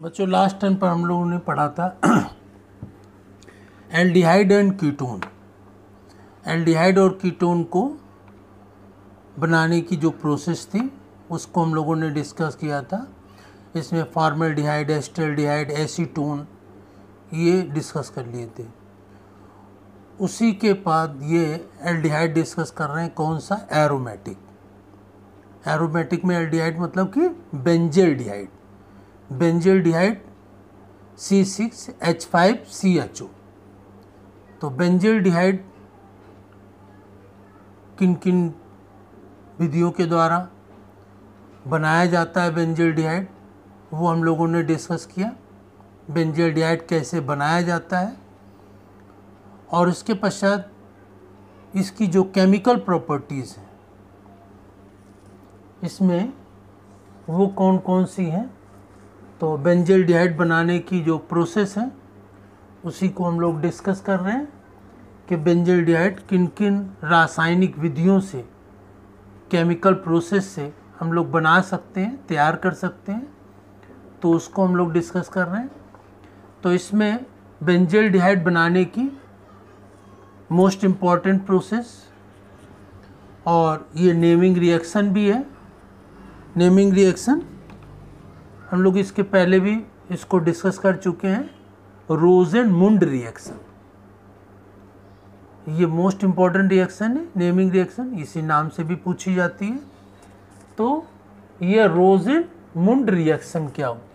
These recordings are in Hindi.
बच्चों लास्ट टाइम पर हम लोगों ने पढ़ा था एल्डिहाइड एंड कीटोन। एल्डिहाइड और कीटोन को बनाने की जो प्रोसेस थी उसको हम लोगों ने डिस्कस किया था। इसमें फॉर्मेल्डिहाइड, एस्टल्डिहाइड, एसीटोन ये डिस्कस कर लिए थे। उसी के बाद ये एल्डिहाइड डिस्कस कर रहे हैं। कौन सा? एरोमेटिक। एरोमेटिक में एल्डिहाइड मतलब कि बेंजल्डिहाइड। Benzaldehyde C6H5CHO। तो बेंजल्डिहाइड किन किन विधियों के द्वारा बनाया जाता है बेंजल्डिहाइड, वो हम लोगों ने डिस्कस किया। बेंजल्डिहाइड कैसे बनाया जाता है और इसके पश्चात इसकी जो केमिकल प्रॉपर्टीज़ हैं इसमें वो कौन कौन सी हैं। तो बेंजल्डिहाइड बनाने की जो प्रोसेस है उसी को हम लोग डिस्कस कर रहे हैं कि बेंजल्डिहाइड किन किन रासायनिक विधियों से, केमिकल प्रोसेस से हम लोग बना सकते हैं, तैयार कर सकते हैं। तो उसको हम लोग डिस्कस कर रहे हैं। तो इसमें बेंजल्डिहाइड बनाने की मोस्ट इम्पॉर्टेंट प्रोसेस और ये नेमिंग रिएक्शन भी है। नेमिंग रिएक्शन हम लोग इसके पहले भी इसको डिस्कस कर चुके हैं। रोज़ेनमुंड रिएक्शन, ये मोस्ट इम्पॉर्टेंट रिएक्शन है। नेमिंग रिएक्शन इसी नाम से भी पूछी जाती है। तो ये रोज़ेनमुंड रिएक्शन क्या होता है?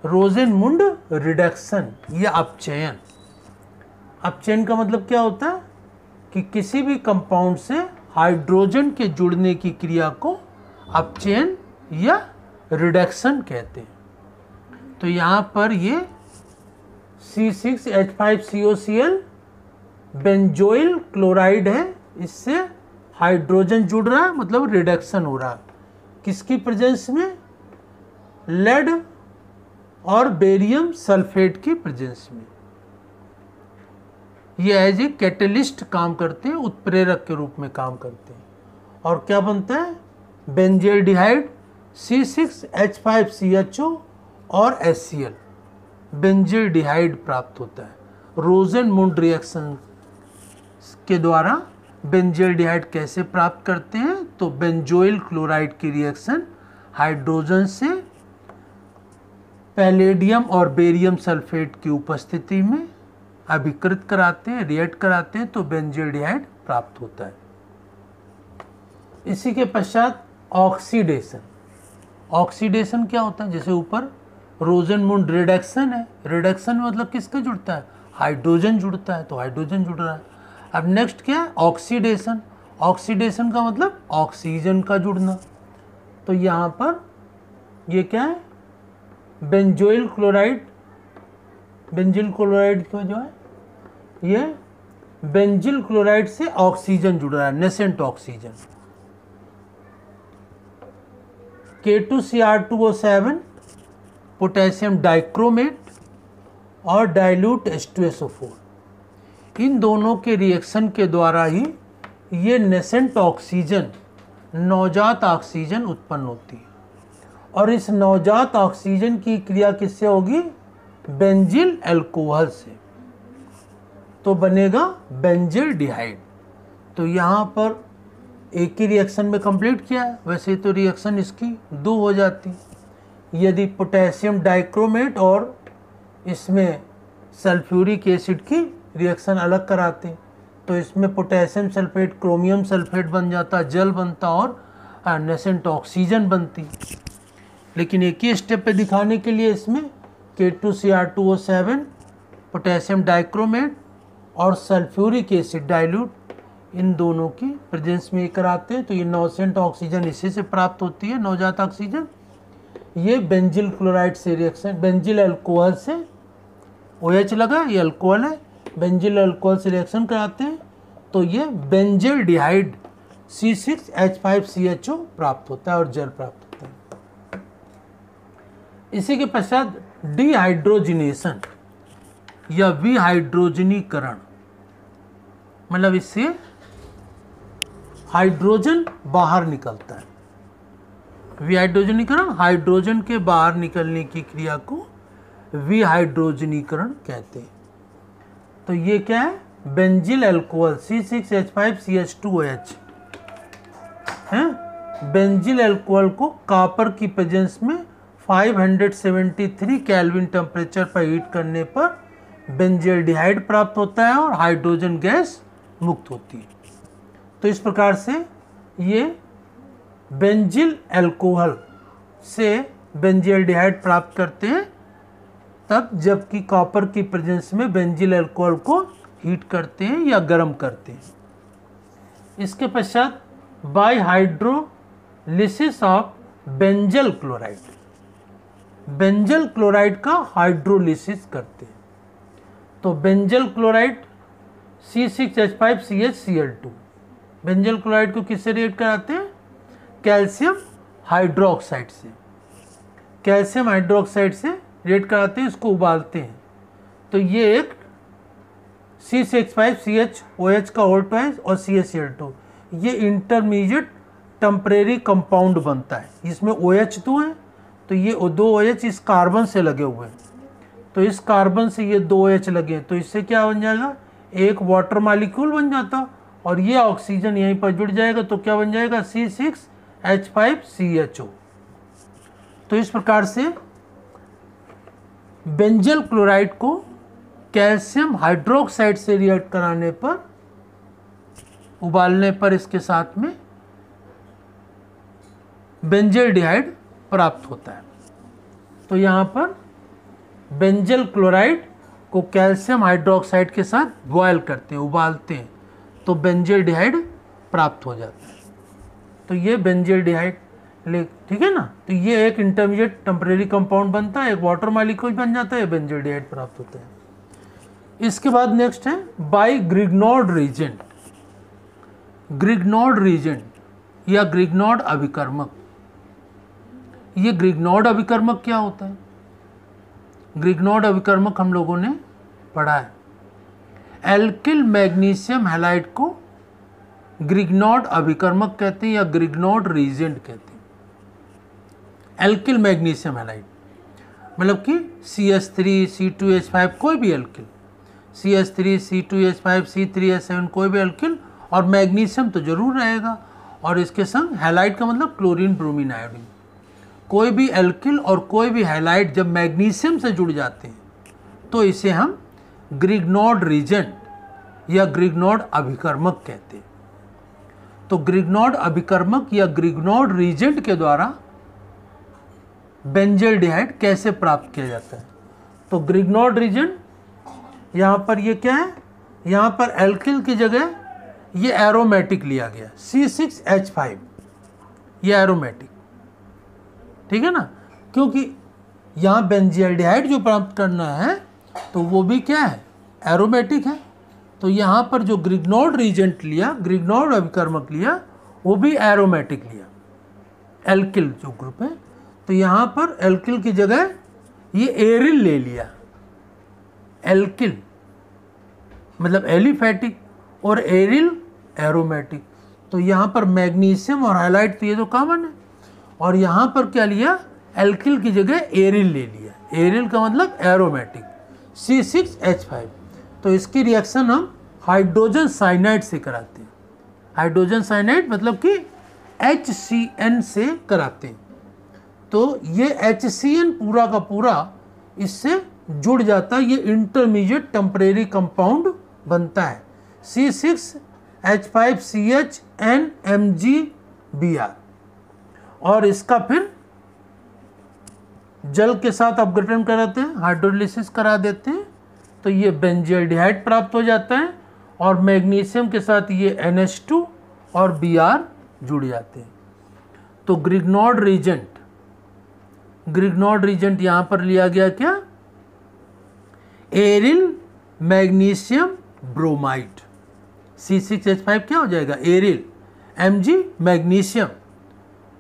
रोज़ेनमुंड रिडक्शन, ये अपचयन। अपचयन का मतलब क्या होता है कि किसी भी कंपाउंड से हाइड्रोजन के जुड़ने की क्रिया को अपचयन या रिडक्शन कहते हैं। तो यहाँ पर ये C6H5COCl बेंजोइल क्लोराइड है, इससे हाइड्रोजन जुड़ रहा है, मतलब रिडक्शन हो रहा है। किसकी प्रेजेंस में? लेड और बेरियम सल्फेट की प्रेजेंस में। ये एज ए कैटलिस्ट काम करते हैं, उत्प्रेरक के रूप में काम करते हैं। और क्या बनता है? बेंजल्डिहाइड, C6H5CHO और HCl बेंजल्डिहाइड प्राप्त होता है। रोज़ेनमुंड रिएक्शन के द्वारा बेंजल्डिहाइड कैसे प्राप्त करते हैं? तो बेंजोइल क्लोराइड की रिएक्शन हाइड्रोजन से पैलेडियम और बेरियम सल्फेट की उपस्थिति में अभिकृत कराते हैं, रिएक्ट कराते हैं, तो बेंजल्डिहाइड प्राप्त होता है। इसी के पश्चात ऑक्सीडेशन। ऑक्सीडेशन क्या होता है? जैसे ऊपर रोज़ेनमुंड रिडक्शन है, रिडक्शन मतलब किसका जुड़ता है? हाइड्रोजन जुड़ता है, तो हाइड्रोजन जुड़ रहा है। अब नेक्स्ट क्या है? ऑक्सीडेशन। ऑक्सीडेशन का मतलब ऑक्सीजन का जुड़ना। तो यहाँ पर ये क्या है? बेंजोइल क्लोराइड, बेंजिल क्लोराइड का जो है ये बेंजिल क्लोराइड से ऑक्सीजन जुड़ रहा है, nascent oxygen. K2Cr2O7 potassium dichromate और डाइल्यूट H2SO4, इन दोनों के रिएक्शन के द्वारा ही ये नेसेंट ऑक्सीजन, नवजात ऑक्सीजन उत्पन्न होती है। और इस नवजात ऑक्सीजन की क्रिया किससे होगी? बेंजिल अल्कोहल से। तो बनेगा बेंजल्डिहाइड। तो यहाँ पर एक ही रिएक्शन में कंप्लीट किया है। वैसे तो रिएक्शन इसकी दो हो जाती। यदि पोटेशियम डाइक्रोमेट और इसमें सल्फ्यूरिक एसिड की रिएक्शन अलग कराते तो इसमें पोटेशियम सल्फेट क्रोमियम सल्फेट बन जाता, जल बनता और नेसेंट ऑक्सीजन बनती। लेकिन एक ही स्टेप पे दिखाने के लिए इसमें K2Cr2O7 पोटेशियम डाइक्रोमेट और सल्फ्यूरिक एसिड डाइल्यूट, इन दोनों की प्रेजेंस में कराते हैं। तो ये नेसेंट ऑक्सीजन इसी से प्राप्त होती है, नवजात ऑक्सीजन। ये बेंजिल क्लोराइड से रिएक्शन, बेंजिल अल्कोहल से, OH लगा, ये अल्कोहल है, बेंजिल अल्कोहल से रिएक्शन कराते हैं। तो ये बेंजल्डिहाइड C6H5CHO प्राप्त होता है और जल प्राप्त होता है। इसी के पश्चात डिहाइड्रोजिनेशन या विहाइड्रोजनीकरण, मतलब इससे हाइड्रोजन बाहर निकलता है। विहाइड्रोजनीकरण हाइड्रोजन के बाहर निकलने की क्रिया को विहाइड्रोजनीकरण कहते हैं। तो ये क्या है, बेंजिल अल्कोहल C6H5CH2OH है। बेंजिल अल्कोहल को कॉपर की प्रेजेंस में 573 केल्विन टेम्परेचर पर हीट करने पर बेंजल्डिहाइड प्राप्त होता है और हाइड्रोजन गैस मुक्त होती है। तो इस प्रकार से ये बेंजिल अल्कोहल से बेंजल्डिहाइड प्राप्त करते हैं तब जबकि कॉपर की प्रेजेंस में बेंजिल अल्कोहल को हीट करते हैं या गर्म करते हैं। इसके पश्चात bye hydrolysis of benzyl chloride, benzyl chloride का हाइड्रोलिसिस करते हैं। तो benzyl chloride C6H5CHCl2, benzyl chloride को किससे रिएक्ट कराते हैं, कैल्शियम हाइड्रोक्साइड से, कैल्शियम हाइड्रोक्साइड से रिएक्ट कराते हैं, इसको उबालते हैं। तो ये एक C6H5CHOH का O2 और CaCl2, ये इंटरमीडिएट टेम्परेरी कंपाउंड बनता है। इसमें OH2 है, तो ये दो OH इस कार्बन से लगे हुए हैं, तो इस कार्बन से ये दो OH लगे, तो इससे क्या बन जाएगा, एक वाटर मॉलिक्यूल बन जाता और ये ऑक्सीजन यहीं पर जुड़ जाएगा, तो क्या बन जाएगा, C6H5CHO। तो इस प्रकार से बेंजल क्लोराइड को कैल्शियम हाइड्रोक्साइड से रिएक्ट कराने पर, उबालने पर इसके साथ में बेंजल्डिहाइड प्राप्त होता है। तो यहाँ पर बेंजल क्लोराइड को कैल्शियम हाइड्रोक्साइड के साथ बॉयल करते हैं, उबालते हैं, तो बेंजल्डिहाइड प्राप्त हो जाता है। तो ये बेंजल्डिहाइड, ठीक है ना। तो ये एक इंटरमीडिएट टेम्परेरी कंपाउंड बनता है, एक वाटर मॉलिक्यूल बन जाता है, बेंजल्डिहाइड प्राप्त होता है। इसके बाद नेक्स्ट है बाय ग्रिग्नॉर्ड रीजेंट, ग्रिग्नॉर्ड रीजेंट या ग्रिग्नॉर्ड अभिकर्मक। ये ग्रिग्नॉर्ड अभिकर्मक क्या होता है, ग्रिग्नॉर्ड अभिकर्मक हम लोगों ने पढ़ा है। एल्किल मैग्नीशियम हैलाइड को ग्रिग्नॉर्ड अभिकर्मक कहते हैं या ग्रिग्नॉर्ड रीजेंट कहते हैं। एल्किल मैग्नीशियम हैलाइड मतलब कि CH3 C2H5 कोई भी एल्किल, CH3 C2H5 C3H7 कोई भी एल्किल, और मैग्नीशियम तो जरूर रहेगा, और इसके संग हैलाइड का मतलब क्लोरीन ब्रोमीन आयोडीन। कोई भी एल्किल और कोई भी हैलाइड जब मैग्नीशियम से जुड़ जाते हैं तो इसे हम ग्रिग्नॉर्ड रीजेंट या ग्रिग्नॉर्ड अभिकर्मक कहते हैं। तो ग्रिग्नॉर्ड अभिकर्मक या ग्रिग्नॉर्ड रीजेंट के द्वारा बेंजल्डिहाइड कैसे प्राप्त किया जाता है। तो ग्रिग्नॉर्ड रीजेंट, यहाँ पर ये क्या है, यहाँ पर एल्किल की जगह ये एरोमेटिक लिया गया C6H5, ये एरोमेटिक, ठीक है ना, क्योंकि यहाँ बेंजल्डिहाइड जो प्राप्त करना है तो वो भी क्या है, एरोमेटिक है। तो यहाँ पर जो ग्रिग्नॉर्ड रीजेंट लिया, ग्रिग्नॉर्ड अभिकर्मक लिया, वो भी एरोमेटिक लिया, एल्किल जो ग्रुप है। तो यहाँ पर एल्किल की जगह ये एरिल ले लिया, एल्किल मतलब एलिफैटिक और एरिल एरोमेटिक। तो यहाँ पर मैग्नीशियम और हैलाइड तो ये तो कॉमन है, और यहाँ पर क्या लिया, एल्किल की जगह एरिल ले लिया, एरिल का मतलब एरोमेटिक C6H5। तो इसकी रिएक्शन हम हाइड्रोजन साइनाइड से कराते हैं, हाइड्रोजन साइनाइड मतलब कि HCN से कराते हैं। तो ये HCN पूरा का पूरा इससे जुड़ जाता है, ये इंटरमीडिएट टेम्परेरी कंपाउंड बनता है C6H5CHNMgBr, और इसका फिर जल के साथ अपघटन कराते हैं, हाइड्रोलिसिस करा देते हैं, तो ये बेंजल्डिहाइड प्राप्त हो जाता है, और मैग्नीशियम के साथ ये NH2 और Br जुड़ जाते हैं। तो ग्रिग्नॉर्ड रीजेंट, ग्रिग्नॉर्ड रीजेंट यहाँ पर लिया गया क्या, एरिल मैग्नीशियम ब्रोमाइड, C6H5 क्या हो जाएगा, एरिल, Mg मैग्नीशियम,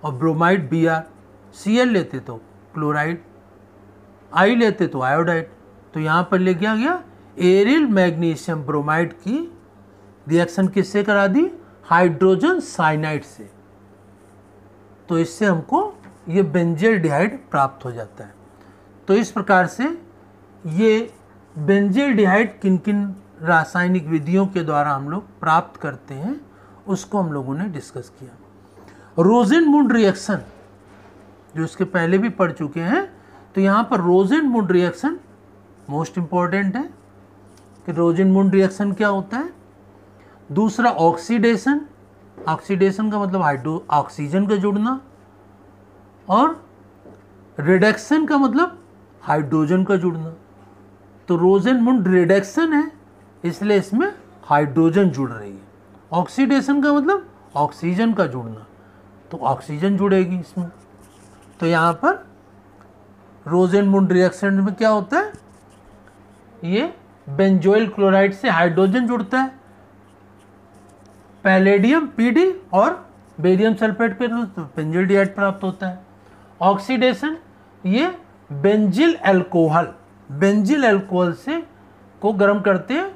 और ब्रोमाइड Br, Cl लेते तो क्लोराइड, I लेते तो आयोडाइड। तो यहाँ पर ले गया गया एरिल मैग्नीशियम ब्रोमाइड की रिएक्शन किससे करा दी, हाइड्रोजन साइनाइड से। तो इससे हमको ये बेंजल्डिहाइड प्राप्त हो जाता है। तो इस प्रकार से ये बेंजील्डिहाइड किन किन रासायनिक विधियों के द्वारा हम लोग प्राप्त करते हैं उसको हम लोगों ने डिस्कस किया। रोजेनमुंड रिएक्शन जो इसके पहले भी पढ़ चुके हैं, तो यहाँ पर रोजेनमुंड रिएक्शन मोस्ट इंपॉर्टेंट है कि रोजेनमुंड रिएक्शन क्या होता है। दूसरा ऑक्सीडेशन, ऑक्सीडेशन का मतलब ऑक्सीजन का जुड़ना, और रिडक्शन का मतलब हाइड्रोजन का जुड़ना। तो रोजेनमुंड रिडक्शन है इसलिए इसमें हाइड्रोजन जुड़ रही है। ऑक्सीडेशन का मतलब ऑक्सीजन का जुड़ना, तो ऑक्सीजन जुड़ेगी इसमें। तो यहाँ पर रोजेनमुंड रिएक्शन में क्या होता है, ये बेंजोइल क्लोराइड से हाइड्रोजन जुड़ता है, पैलेडियम पीडी और बेरियम सल्फेट पे तो बेंजील्डिहाइड प्राप्त होता है। ऑक्सीडेशन, ये बेंजिल अल्कोहल से को गर्म करते हैं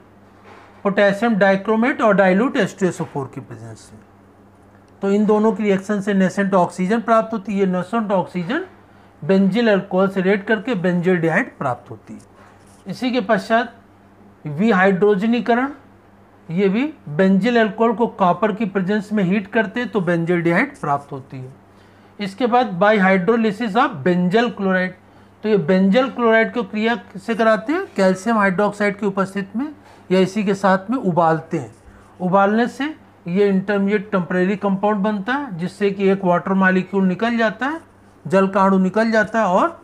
पोटेशियम डाइक्रोमेट और डाइल्यूट H2SO4 की प्रेजेंस से। तो इन दोनों की रिएक्शन से नेसेंट ऑक्सीजन प्राप्त होती है। ये नेसेंट ऑक्सीजन बेंजिल अल्कोहल से रिएक्ट करके बेंजील्डिहाइड प्राप्त होती है। इसी के पश्चात विहाइड्रोजनीकरण, ये भी बेंजिल अल्कोहल को कॉपर की प्रेजेंस में हीट करते तो बेंजील्डिहाइड प्राप्त होती है। इसके बाद by hydrolysis of benzyl chloride, तो ये बेंजल क्लोराइड को क्रिया से कराते हैं कैल्शियम हाइड्रोक्साइड की उपस्थिति में या इसी के साथ में उबालते हैं। उबालने से ये इंटरमीडिएट टेम्परेरी कंपाउंड बनता है जिससे कि एक वाटर मॉलिक्यूल निकल जाता है, जल का अणु निकल जाता है और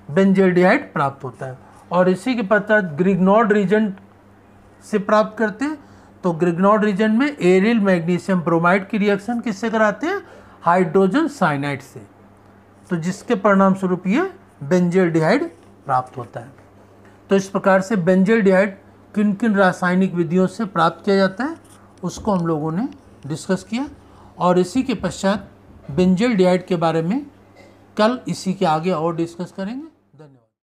बेंजील्डिहाइड प्राप्त होता है। और इसी के पश्चात ग्रिग्नॉर्ड रीजन से प्राप्त करते हैं। तो ग्रिग्नॉर्ड रीजन में एरिल मैग्नीशियम ब्रोमाइड की रिएक्शन किससे कराते हैं, हाइड्रोजन साइनाइड से, तो जिसके परिणाम स्वरूप ये बेंजील्डिहाइड प्राप्त होता है। तो इस प्रकार से बेंजील्डिहाइड किन किन रासायनिक विधियों से प्राप्त किया जाता है उसको हम लोगों ने डिस्कस किया। और इसी के पश्चात बेंजील्डिहाइड के बारे में कल इसी के आगे और डिस्कस करेंगे।